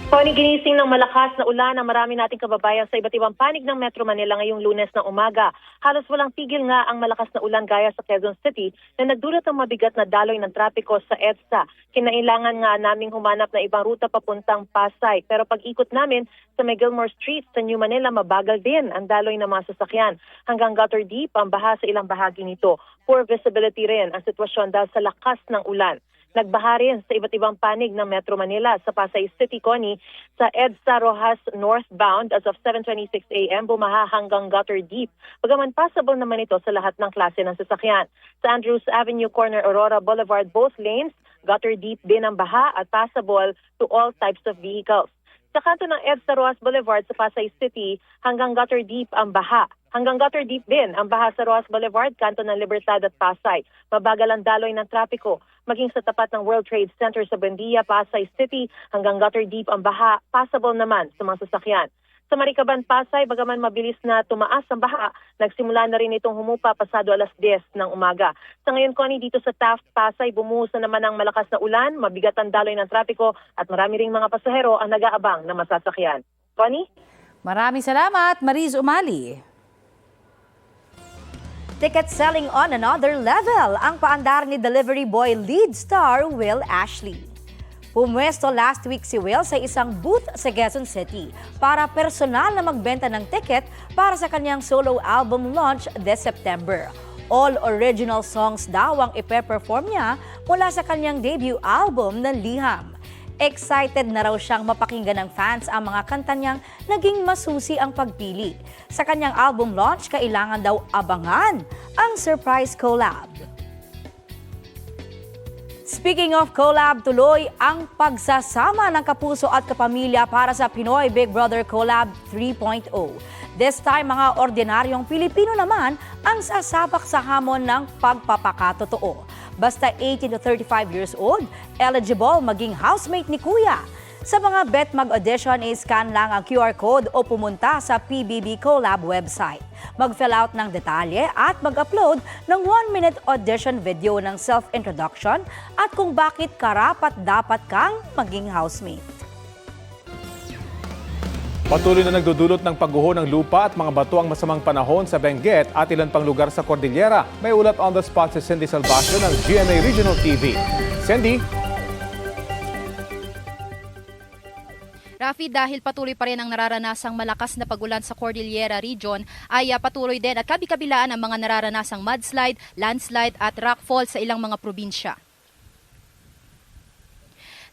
Tony, ginising ng malakas na ulan ang marami nating kababayan sa iba't ibang panig ng Metro Manila ngayong Lunes ng umaga. Halos walang tigil nga ang malakas na ulan gaya sa Quezon City na nagdulot ng mabigat na daloy ng trapiko sa EDSA. Kinailangan nga naming humanap na ibang ruta papuntang Pasay. Pero pag-ikot namin sa may Gilmore Street sa New Manila, mabagal din ang daloy ng mga sasakyan. Hanggang gutter deep ang baha sa ilang bahagi nito. Poor visibility rin ang sitwasyon dahil sa lakas ng ulan. Nagbaha rin sa iba't ibang panig ng Metro Manila sa Pasay City, Connie, sa EDSA Rojas northbound as of 7:26 a.m. bumaha hanggang gutter deep. Bagaman passable naman ito sa lahat ng klase ng sasakyan. Sa Andrews Avenue corner Aurora Boulevard, both lanes, gutter deep din ang baha at passable to all types of vehicles. Sa kanto ng EDSA Rojas Boulevard sa Pasay City, hanggang gutter deep ang baha. Hanggang gutter deep din ang baha sa Rojas Boulevard, kanto ng Libertad at Pasay. Mabagal ang daloy ng trapiko. Maging sa tapat ng World Trade Center sa Buendia, Pasay City, hanggang gutter deep ang baha, passable naman sa mga sasakyan. Sa Maricaban, Pasay, bagaman mabilis na tumaas ang baha, nagsimula na rin itong humupa pasado alas 10 ng umaga. Sa ngayon, Connie, dito sa Taft, Pasay, bumuhos na naman ang malakas na ulan, mabigat ang daloy ng trapiko at marami ring mga pasahero ang nag-aabang na masasakyan. Connie? Maraming salamat, Mariz Umali. Ticket selling on another level ang paandar ni delivery boy lead star Will Ashley. Pumwesto last week si Will sa isang booth sa Quezon City para personal na magbenta ng ticket para sa kanyang solo album launch this September. All original songs daw ang ipe-perform niya mula sa kanyang debut album na Liham. Excited na raw siyang mapakinggan ng fans ang mga kanta niyang naging masusi ang pagpili. Sa kanyang album launch, kailangan daw abangan ang surprise collab. Speaking of collab, tuloy ang pagsasama ng kapuso at kapamilya para sa Pinoy Big Brother Collab 3.0. This time, mga ordinaryong Pilipino naman ang sasabak sa hamon ng pagpapakatotoo. Basta 18 to 35 years old, eligible maging housemate ni Kuya. Sa mga BetMag audition, i-scan lang ang QR code o pumunta sa PBB Collab website. Mag-fill out ng detalye at mag-upload ng 1-minute audition video ng self-introduction at kung bakit karapat-dapat kang maging housemate. Patuloy na nagdudulot ng pagguho ng lupa at mga bato ang masamang panahon sa Benguet at ilan pang lugar sa Cordillera. May ulat on the spot si Cindy Salvacio ng GMA Regional TV. Cindy? Rafi, dahil patuloy pa rin ang nararanasang malakas na pagulan sa Cordillera Region, ay patuloy din at kabi-kabilaan ang mga nararanasang mudslide, landslide at rockfall sa ilang mga probinsya.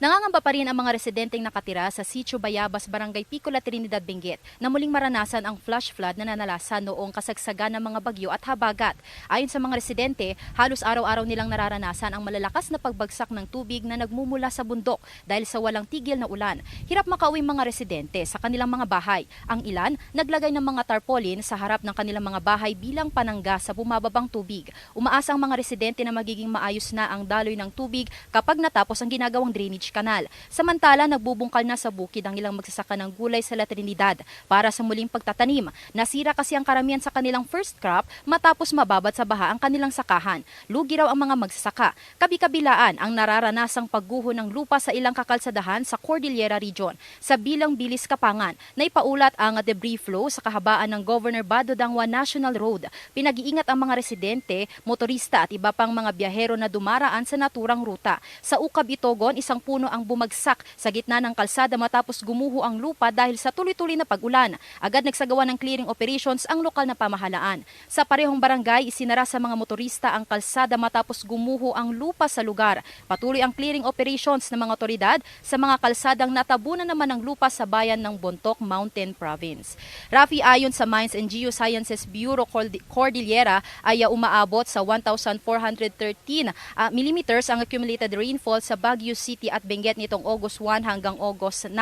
Nangangamba pa rin ang mga residenteng nakatira sa Sitio Bayabas, Barangay Picola, Trinidad, Benguet na muling maranasan ang flash flood na nanalasa noong kasagsagan ng mga bagyo at habagat. Ayon sa mga residente, halos araw-araw nilang nararanasan ang malalakas na pagbagsak ng tubig na nagmumula sa bundok dahil sa walang tigil na ulan. Hirap makauwing mga residente sa kanilang mga bahay. Ang ilan, naglagay ng mga tarpaulin sa harap ng kanilang mga bahay bilang panangga sa bumababang tubig. Umaasa ang mga residente na magiging maayos na ang daloy ng tubig kapag natapos ang ginagawang drainage kanal. Samantala, nagbubungkal na sa bukid ang ilang magsasaka ng gulay sa La Trinidad para sa muling pagtatanim. Nasira kasi ang karamihan sa kanilang first crop matapos mababad sa baha ang kanilang sakahan. Lugi raw ang mga magsasaka. Kabi-kabilaan ang nararanasang pagguho ng lupa sa ilang kakalsadahan sa Cordillera Region. Sa Bilang Bilis, Kapangan, naipaulat ang debris flow sa kahabaan ng Governor Bado Dangwa National Road. Pinag-iingat ang mga residente, motorista at iba pang mga biyahero na dumaraan sa naturang ruta. Sa Ukab, Itogon, isang puno ang bumagsak sa gitna ng kalsada matapos gumuho ang lupa dahil sa tuloy-tuloy na pag-ulan. Agad nagsagawa ng clearing operations ang lokal na pamahalaan. Sa parehong barangay, isinara sa mga motorista ang kalsada matapos gumuho ang lupa sa lugar. Patuloy ang clearing operations ng mga otoridad sa mga kalsadang natabunan naman ng lupa sa bayan ng Bontoc Mountain Province. Rafi, ayon sa Mines and Geosciences Bureau Cordillera ay umaabot sa 1,413 millimeters ang accumulated rainfall sa Baguio City at Benguet nitong August 1 hanggang August 9.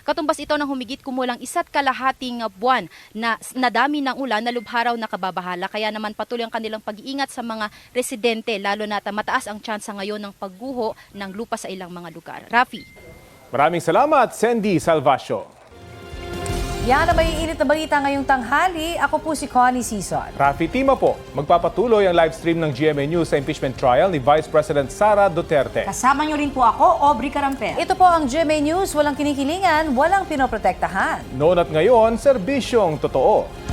Katumbas ito ng humigit kumulang 1.5 buwan na dami ng ulan na lubharaw na kababahala. Kaya naman patuloy ang kanilang pag-iingat sa mga residente, lalo na mataas ang tsansa ngayon ng pagguho ng lupa sa ilang mga lugar. Rafi. Maraming salamat, Cindy Salvacio. Yan ang maiinit na balita ngayong tanghali. Ako po si Connie Sison. Rafi Tima po, magpapatuloy ang live stream ng GMA News sa impeachment trial ni Vice President Sara Duterte. Kasama niyo rin po ako, Aubrey Carampel. Ito po ang GMA News, walang kinikilingan, walang pinoprotektahan. Noon at ngayon, serbisyong totoo.